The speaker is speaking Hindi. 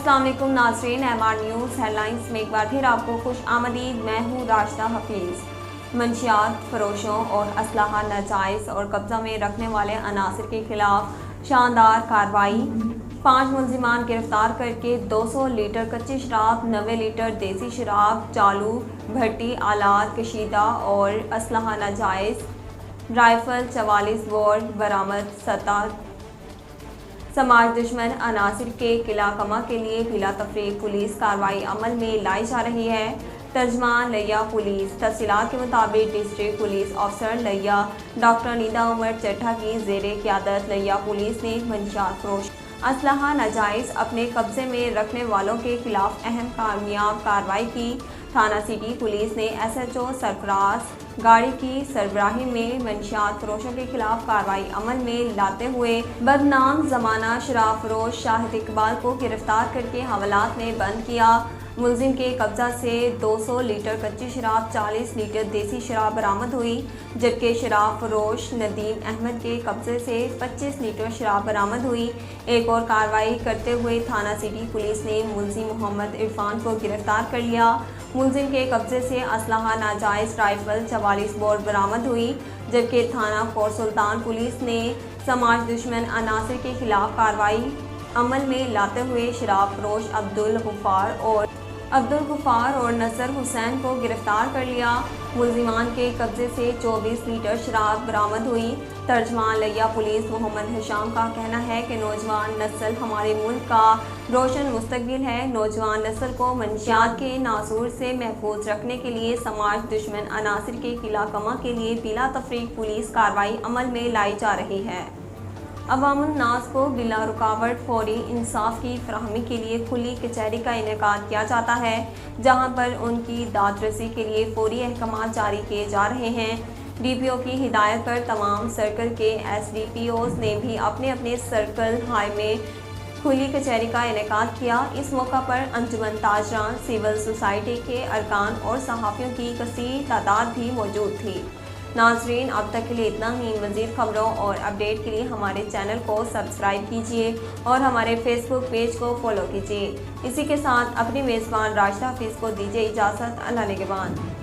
अस्सलाम वालेकुम नाज़रीन, एमआर न्यूज़ हेडलाइंस में एक बार फिर आपको खुश आमदीद। मैं हूँ राशिदा हफीज़। मंशियात फरोशों और असलहा नाजायज़ और कब्ज़ा में रखने वाले अनासर के खिलाफ शानदार कार्रवाई। 5 मुलजिमान गिरफ्तार करके 200 लीटर कच्ची शराब, 90 लीटर देसी शराब, चालू भट्टी आलात कशीदा और असलहा नाजायज़ राइफल 44 बोर बरामद। समाज दुश्मन अनासिर के किला कमा के लिए बिला तफरीक पुलिस कार्रवाई अमल में लाई जा रही है। तर्जमान लिया पुलिस तफसीलात के मुताबिक डिस्ट्रिक्ट पुलिस अफसर लिया डॉक्टर निदा उमर चट्टा की ज़ेरे क़यादत लिया पुलिस ने मंशियात फरोश असलहा नाजायज़ अपने कब्जे में रखने वालों के खिलाफ अहम कामयाब कार्रवाई की। थाना सिटी पुलिस ने SHO सरफराज गाड़ी की सरबराही में मंशियात फरोशों के खिलाफ कार्रवाई अमल में लाते हुए बदनाम जमाना शराब फरोश शाहिद इकबाल को गिरफ्तार करके हवालात में बंद किया। मुलजिम के कब्जा से 200 लीटर कच्ची शराब, 40 लीटर देसी शराब बरामद हुई, जबकि शराब फरोश नदीम अहमद के कब्जे से 25 लीटर शराब बरामद हुई। एक और कार्रवाई करते हुए थाना सिटी पुलिस ने मुलजिम मोहम्मद इरफान को गिरफ्तार कर लिया। मुलजिम के कब्जे से असलहा नाजायज़ राइफल 44 बोर बरामद हुई, जबकि थाना कोट सुल्तान पुलिस ने समाज दुश्मन अनासर के खिलाफ कार्रवाई अमल में लाते हुए शराब फरोश अब्दुल गुफ़ार और नसर हुसैन को गिरफ्तार कर लिया। मुलजिमान के कब्जे से 24 लीटर शराब बरामद हुई। तर्जमान लिया पुलिस मोहम्मद हिशाम का कहना है कि नौजवान नस्ल हमारे मुल्क का रोशन मुस्तकबिल है। नौजवान नस्ल को मंशियात के नासूर से महफूज रखने के लिए समाज दुश्मन अनासिर के किला कमा के लिए बिला तफरीक पुलिस कार्रवाई अमल में लाई जा रही है। अवामुन नास को बिला रुकावट फौरी इंसाफ की फराहमी के लिए खुली कचहरी का इनेकाद किया जाता है, जहां पर उनकी दादरसी के लिए फौरी अहकाम जारी किए जा रहे हैं। DPO की हिदायत पर तमाम सर्कल के SDPOs ने भी अपने अपने सर्कल हाई में खुली कचहरी का इनेकाद किया। इस मौका पर अंजुमन ताजरान, सिविल सोसाइटी के अरकान और सहाफ़ियों की कसीर तादाद भी मौजूद थी। नाज़रीन, अब तक के लिए इतना ही। मज़ीद खबरों और अपडेट के लिए हमारे चैनल को सब्सक्राइब कीजिए और हमारे फेसबुक पेज को फॉलो कीजिए। इसी के साथ अपनी मेज़बान राशिदा हफीज़ को दीजिए इजाज़त। अल्लाह निगहबान।